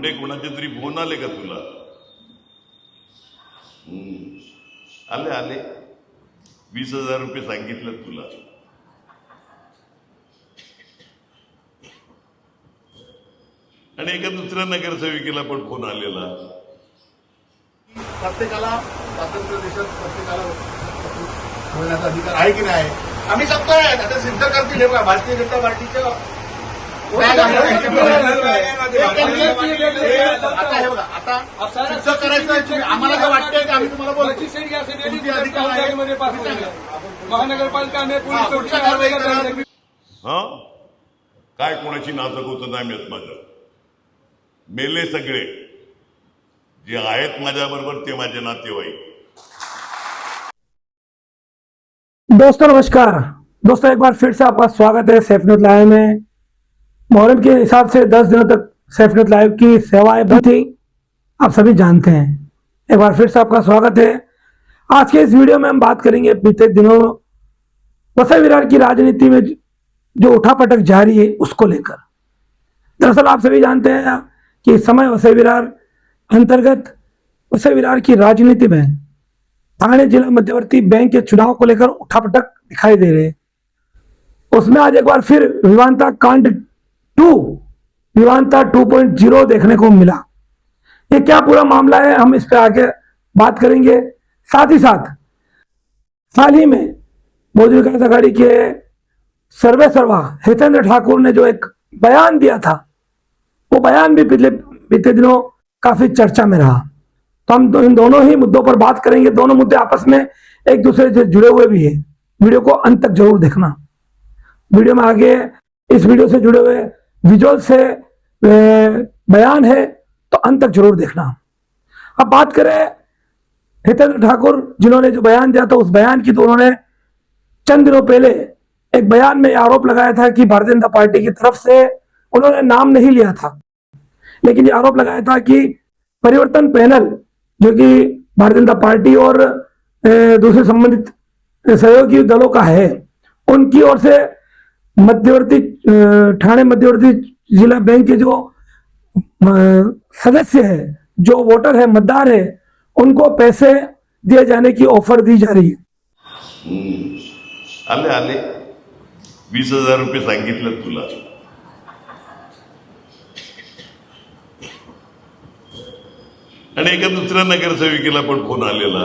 धोंडे कोणाचे तरी फोन आले का तुला? आले आले 20,000 रुपये सांगितलं तुला. आणि एका दुसऱ्या नगरसेविकेला पण फोन आलेला. प्रत्येकाला स्वातंत्र्य देशात प्रत्येकाला बोलण्याचा अधिकार आहे की नाही? आम्ही सांगतोय आता सिद्ध करतील. हे बघा, भारतीय जनता पार्टीचं आता हे बघा, आता सिद्ध करायचं आम्हाला काय वाटतंय की आम्ही तुम्हाला बोलतो महानगरपालिका पुढच्या कारवाई करा. हा काय कोणाची नाजक होतं नाही मिळत. माझं मेले सगळे जे आहेत माझ्या बरोबर ते माझे नातेवाईक. दोस्तों नमस्कार। दोस्तों एक बार फिर से आपका स्वागत है सैफ न्यूज़ लाइव में। मुहर्रम के हिसाब से 10 दिनों तक सैफ न्यूज़ लाइव की सेवाएं बंद थी, आप सभी जानते हैं। एक बार फिर से आपका स्वागत है। आज के इस वीडियो में हम बात करेंगे बीते दिनों वसई विरार की राजनीति में जो उठापटक जारी है उसको लेकर। दरअसल आप सभी जानते हैं कि इस समय वसई विरार अंतर्गत वसई विरार की राजनीति में ठाणे जिला मध्यवर्ती बैंक के चुनाव को लेकर उठापटक दिखाई दे रहे हैं। उसमें आज एक बार फिर विवांता कांड 2 विवांता 2.0 देखने को मिला। ये क्या पूरा मामला है, हम इस पे आगे बात करेंगे। साथ ही साथ हाल ही में बहुजन विकास आघाड़ी के सर्वे सर्वा हितेंद्र ठाकुर ने जो एक बयान दिया था, वो बयान भी बीते दिनों काफी चर्चा में रहा। तो हम इन दोनों ही मुद्दों पर बात करेंगे। दोनों मुद्दे आपस में एक दूसरे से जुड़े हुए भी हैं। वीडियो को अंत तक जरूर देखना। वीडियो में आगे इस वीडियो से जुड़े हुए विजुअल से बयान है तो अंत तक जरूर देखना। अब बात करें हितेंद्र ठाकुर जिन्होंने जो बयान दिया था, उस बयान की तो उन्होंने चंद दिनों पहले एक बयान में आरोप लगाया था कि भारतीय जनता पार्टी की तरफ से उन्होंने नाम नहीं लिया था, लेकिन ये आरोप लगाया था कि परिवर्तन पैनल जो कि भारतीय जनता पार्टी और दूसरे संबंधित सहयोगी दलों का है, उनकी ओर से मध्यवर्ती ठाणे मध्यवर्ती जिला बैंक के जो सदस्य है, जो वोटर है, मतदार है, उनको पैसे दिए जाने की ऑफर दी जा रही है। आले आले 20,000 रुपये सांगितलं तुला. आणि एका दुसऱ्या नगरसेविकेला पण फोन आलेला.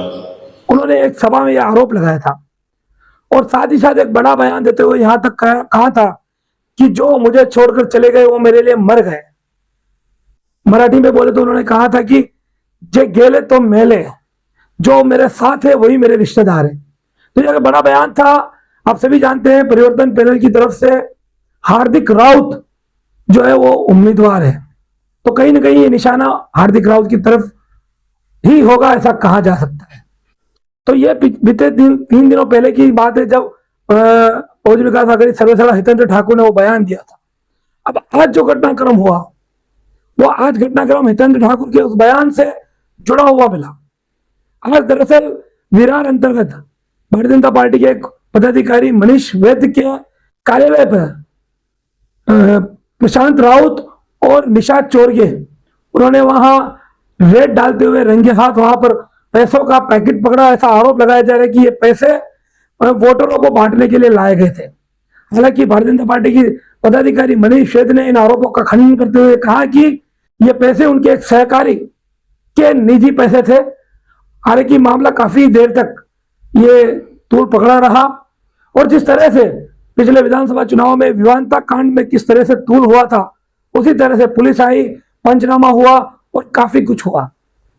उन्होंने एक सभा में यह आरोप लगाया था और साथ ही साथ एक बड़ा बयान देते हुए यहां तक कहा था कि जो मुझे छोड़कर चले गए वो मेरे लिए मर गए। मराठी में बोले तो उन्होंने कहा था कि जे गेले तो मेले, जो मेरे साथ है वही मेरे रिश्तेदार है। तो यह बड़ा बयान था। आप सभी जानते हैं परिवर्तन पैनल की तरफ से हार्दिक राउत जो है वो उम्मीदवार है, तो कहीं ना कहीं ये निशाना हार्दिक राउत की तरफ ही होगा, ऐसा कहा जा सकता है। तो ये बीते 3 दिनों पहले की बात है जब बहुजन विकास आघाड़ी सर्वेसर्वा हितेंद्र ठाकुर ने वो बयान दिया था। अब आज जो घटनाक्रम हुआ, वो आज घटनाक्रम हितेंद्र ठाकुर के उस बयान से जुड़ा हुआ मिला। आज दरअसल विरार अंतर्गत भारतीय जनता पार्टी के एक पदाधिकारी मनीष वैद्य के कार्यालय पर प्रशांत राउत और निषाद चोरगे, उन्होंने वहां रेड डालते हुए रंगे हाथ वहां पर पैसों का पैकेट पकड़ा। ऐसा आरोप लगाया जा रहा है कि ये पैसे वोटरों को बांटने के लिए लाए गए थे। हालांकि भारतीय जनता पार्टी की पदाधिकारी मनीष वैद्य ने इन आरोपों का खंडन करते हुए कहा कि ये पैसे उनके एक सहकारी के निजी पैसे थे। हालांकि मामला काफी देर तक ये तूल पकड़ा रहा और जिस तरह से पिछले विधानसभा चुनाव में विवांता कांड में किस तरह से तूल हुआ था, उसी तरह से पुलिस आई, पंचनामा हुआ और काफी कुछ हुआ।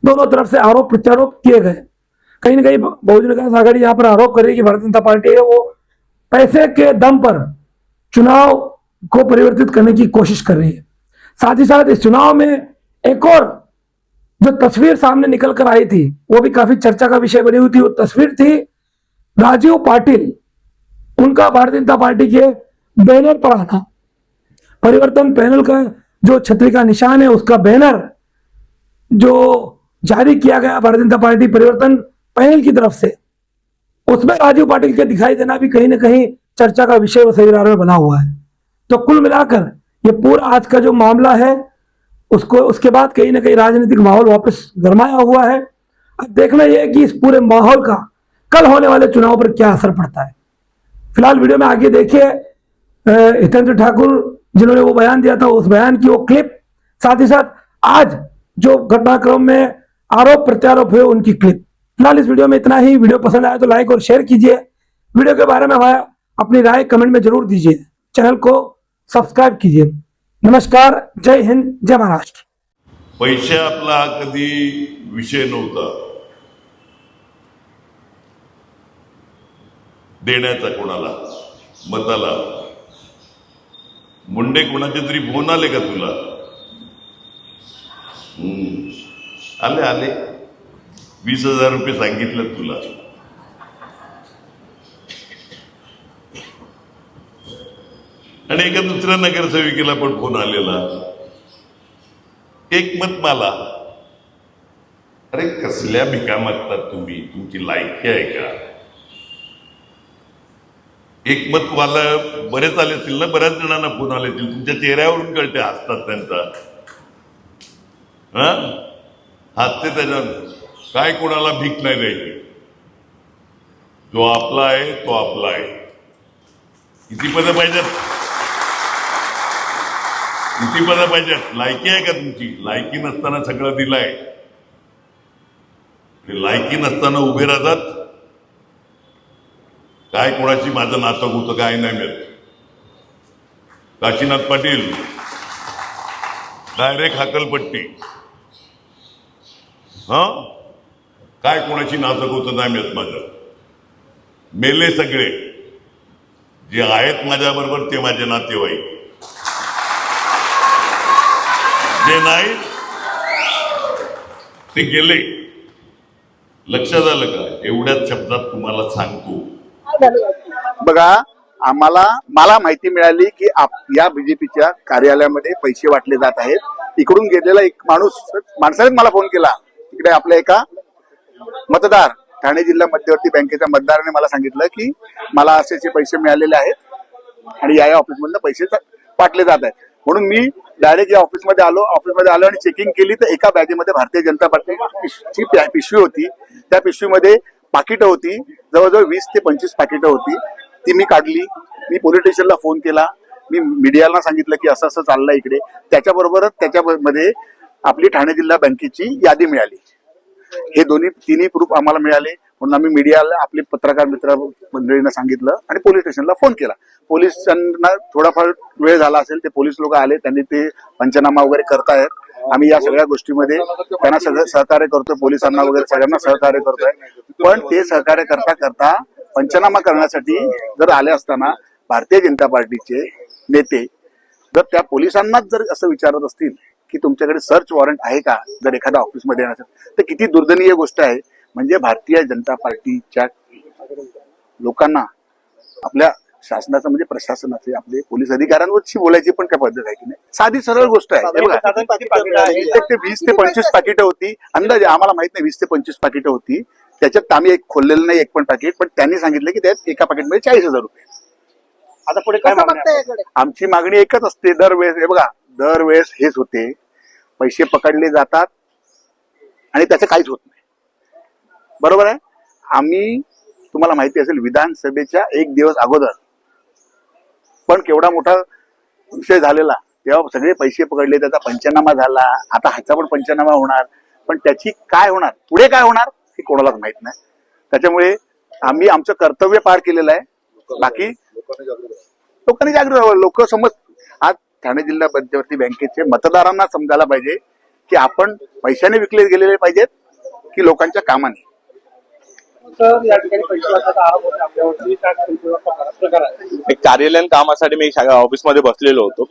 दोनों तरफ से आरोप प्रत्यारोप किए गए। कहीं ना कहीं बहुजन विकास आघाड़ी यहाँ पर आरोप कर रही है कि भारतीय जनता पार्टी है वो पैसे के दम पर चुनाव को परिवर्तित करने की कोशिश कर रही है। साथ ही साथ इस चुनाव में एक और जो तस्वीर सामने निकल कर आई थी, वो भी काफी चर्चा का विषय बनी हुई थी। वो तस्वीर थी राजीव पाटिल, उनका भारतीय जनता पार्टी के बैनर पर आना। परिवर्तन पैनल का जो छतरी का निशान है, उसका बैनर जो जारी किया गया भारतीय जनता पार्टी परिवर्तन पैनल की तरफ से, उसमें राजीव पाटिल के दिखाई देना भी कहीं ना कहीं चर्चा का विषय वसई विरार में बना हुआ है। तो कुल मिलाकर ये पूरा आज का जो मामला है उसको उसके बाद कहीं ना कहीं राजनीतिक माहौल वापस गरमाया हुआ है। अब देखना यह है कि इस पूरे माहौल का कल होने वाले चुनाव पर क्या असर पड़ता है। फिलहाल वीडियो में आगे देखिए हितेंद्र ठाकुर जिन्होंने वो बयान दिया था, उस बयान की वो क्लिप, साथ ही साथ आज जो घटनाक्रम में आरोप प्रत्यारोप हुए उनकी क्लिप। फिलहाल इस वीडियो में इतना ही। वीडियो पसंद आया तो लाइक और शेयर कीजिए। वीडियो के बारे में अपनी राय कमेंट में जरूर दीजिए। चैनल को सब्सक्राइब कीजिए। नमस्कार, जय हिंद, जय महाराष्ट्र। पैसे आपला हा कधी विषय नव्हता देण्याचा कोणाला, मताला। मुंडे कोणाचे तरी फोन आले का तुला? आले आले, 20,000 रुपये सांगितलं तुला। आणि एका दुसऱ्या नगरसेविकेला पण फोन आलेला, एक मत मला। अरे कसल्या भिका मागतात तुम्ही? तुमची लायकी आहे का? एक मत वाला बरेच आले असतील ना, बऱ्याच जणांना फोन आले असतील, तुमच्या चेहऱ्यावरून कळते, हसतात त्यांचा, हसते त्याच्या। काय कोणाला भीक नाही द्यायची, जो आपला आहे तो आपला आहे। किती पदं पाहिजेत? किती पदं पाहिजेत? लायकी आहे का तुमची? लायकी नसताना सगळं दिलंय, लायकी नसताना उभे राहतात। काय कोणाची माझं नातं होतं काय नाही मिळत। काशीनाथ पाटील डायरेक्ट हाकलपट्टी। काय कोणाची नातं होतं नाही मिळत माझं। मेले सगळे जे आहेत माझ्या बरोबर ते माझे नातेवाईक, जे नाही ते गेले। लक्षात आलं का? एवढ्याच शब्दात तुम्हाला सांगतो। बघा, मला माहिती मिळाली की या बीजेपीच्या कार्यालयामध्ये पैसे वाटले जात आहेत। इकडून गेलेला एक माणसाने मला फोन केला, इकडे आपल्या एका मतदार, ठाणे जिल्हा मध्यवर्ती बँकेच्या मतदाराने मला सांगितलं की मला असे पैसे मिळालेले आहेत आणि या ऑफिसमधनं पैसे वाटले जात आहेत। म्हणून मी डायरेक्ट या ऑफिसमध्ये आलो आणि चेकिंग केली तर एका बॅगेमध्ये भारतीय जनता पार्टीची पिशवी होती। त्या पिशवीमध्ये पाकिटं होती, जवळजवळ 20 ते 25 पाकिटं होती। ती मी काढली, मी पोलीस स्टेशनला फोन केला, मी मीडियाला सांगितलं की असं असं चाललंय इकडे। त्याच्याबरोबरच त्याच्यामध्ये आपली ठाणे जिल्हा बँकेची यादी मिळाली। हे तिन्ही प्रूफ आम्हाला मिळाले, म्हणून आम्ही मीडियाला, आपले पत्रकार मित्र मंडळींना सांगितलं आणि पोलीस स्टेशनला फोन केला। पोलिसांना थोडाफार वेळ झाला असेल, ते पोलीस लोक आले, त्यांनी ते पंचनामा वगैरे करतायत। आम्ही या सगळ्या गोष्टीमध्ये त्यांना सगळं सहकार्य करतोय, पोलिसांना वगैरे सगळ्यांना सहकार्य करतोय। पण ते सहकार्य करता करता पंचनामा करण्यासाठी जर आले असताना भारतीय जनता पार्टीचे नेते जर त्या पोलिसांनाच जर असं विचारत असतील की तुमच्याकडे सर्च वॉरंट आहे का, जर एखाद्या ऑफिसमध्ये येण्यासाठी, तर किती दुर्दनीय गोष्ट आहे। म्हणजे भारतीय जनता पार्टीच्या लोकांना आपल्या शासनाचं, म्हणजे प्रशासनाचे, आपले पोलीस अधिकाऱ्यांवरची बोलायची पण काय पद्धत आहे की नाही? साधी सरळ गोष्ट आहे। ते 20 ते 25 पाकिटं होती, अंदाजे आम्हाला माहित नाही, 20 ते 25 पाकिटं होती। त्याच्यात आम्ही एक खोललेलं नाही एक पण पाकिट, पण त्यांनी सांगितलं की त्यात एका पाकिटमध्ये 40,000 रुपये। आता पुढे काय मागणी? आमची मागणी एकच असते दरवेळेस, हे बघा, दरवेळेस हेच होते, पैसे पकडले जातात आणि त्याचं काहीच होत नाही, बरोबर आहे। आम्ही, तुम्हाला माहिती असेल, विधानसभेच्या एक दिवस अगोदर पण केवढा मोठा विषय झालेला, तेव्हा सगळे पैसे पकडले, त्याचा पंचनामा झाला। आता ह्याचा पण पंचनामा होणार, पण त्याची काय होणार, पुढे काय होणार हे कोणालाच माहित नाही। त्याच्यामुळे आम्ही आमचं कर्तव्य पार केलेलं आहे। बाकी लोकांनी जागृत व्हावं, लोक समज, आज ठाणे जिल्हा मध्यवर्ती बँकेचे मतदारांना समजायला पाहिजे की आपण पैशाने विकले गेलेले पाहिजेत की लोकांच्या कामाने। या ठिकाणी पैसे वाटण्याचा आरोप होता आपल्यावरती, प्रकार आहे। एक कार्यालयीन कामासाठी मी ऑफिसमध्ये बसलेलो होतो।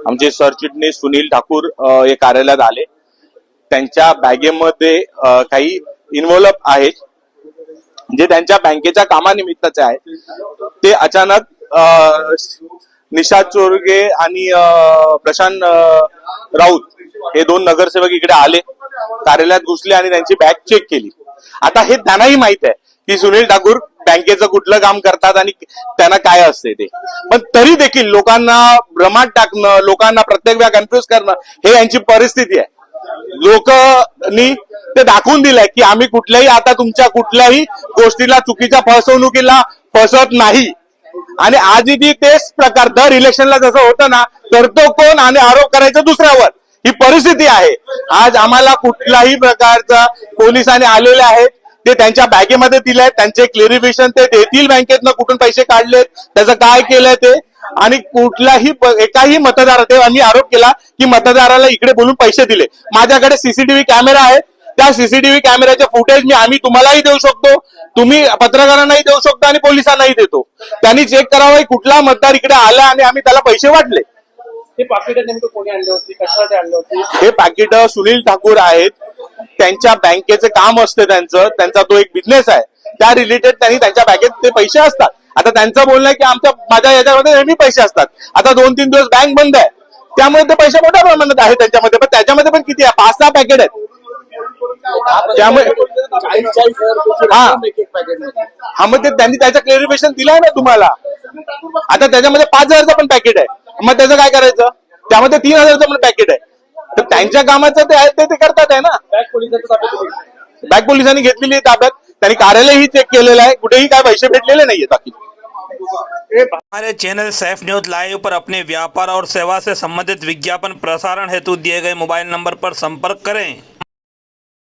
आमचे सरचिटणीस सुनील ठाकूर हे कार्यालयात आले। त्यांच्या बॅगेमध्ये काही इन्व्हॉल्व आहेत जे त्यांच्या बँकेच्या कामानिमित्ताचे आहे। ते अचानक निशाद चोरगे आणि प्रशांत राऊत हे दोन नगरसेवक इकडे आले, कार्यालयात घुसले आणि त्यांची बॅग चेक केली। आता हे त्यांनाही माहित आहे की सुनील ठाकूर बँकेचं कुठलं काम करतात आणि त्यांना काय असते ते. पण तरी देखील लोकांना भ्रमात टाकणं, लोकांना प्रत्येक वेळा कन्फ्युज करणं हे यांची परिस्थिती आहे. लोकांनी ते दाखवून दिलंय की आम्ही कुठल्याही आता तुमच्या कुठल्याही गोष्टीला चुकीच्या फसवणुकीला फसत नाही. आणि आजही तेच प्रकार दर इलेक्शनला जसं होतं ना, करतो कोण आणि आरोप करायचं दुसऱ्यावर, ही परिस्थिती आहे. आज आम्हाला कुठल्याही प्रकारचा पोलिसांनी आलेले आहेत, ते त्यांच्या बॅगेमध्ये दिले, त्यांचे क्लेरिफिकेशन ते देतील बँकेतनं कुठून पैसे काढलेत, त्याचं काय केलंय ते. आणि कुठल्याही एकाही मतदार, ते आम्ही आरोप केला की मतदाराला इकडे बोलून पैसे दिले. माझ्याकडे सीसीटीव्ही कॅमेरा आहे, त्या सीसीटीव्ही कॅमेऱ्याचे फुटेज आम्ही तुम्हालाही देऊ शकतो, तुम्ही पत्रकारांनाही देऊ शकतो आणि पोलिसांनाही देतो. त्यांनी चेक करावं कुठला मतदार इकडे आला आणि आम्ही त्याला पैसे वाटले. हे पाकिट नेमकं कोणी आणली होती, कशासाठी आणली होती? हे पाकिट सुनील ठाकूर आहेत, त्यांच्या बँकेचे काम असते, त्यांचा तो एक बिझनेस आहे, त्या रिलेटेड त्यांनी त्यांच्या बँकेत ते पैसे असतात. आता त्यांचं बोलणं आहे की माझ्या याच्यामध्ये नेहमी पैसे असतात. आता 2-3 दिवस बँक बंद आहे, त्यामुळे ते पैसे मोठ्या प्रमाणात आहेत त्यांच्यामध्ये. पण त्याच्यामध्ये पण किती आहे, 5-6 पॅकेट आहेत. त्यामुळे हा मग ते त्यांनी त्याचं क्लेरिफिकेशन दिलंय ना तुम्हाला. आता त्याच्यामध्ये 5,000चं पण पॅकेट आहे, मग त्याचं काय करायचं? त्यामध्ये 3,000चं पण पॅकेट आहे. तर त्यांच्या कामाचं ते आहे ते करतात आहे ना. बँक पोलिसांनी घेतलेली आहे ताब्यात, त्यांनी कार्यालयही चेक केलेलं आहे, कुठेही काय पैसे भेटलेले नाहीये. बाकी हमारे चैनल सैफ न्यूज लाइव पर अपने व्यापार और सेवा से संबंधित विज्ञापन प्रसारण हेतु दिए गए मोबाइल नंबर पर संपर्क करें।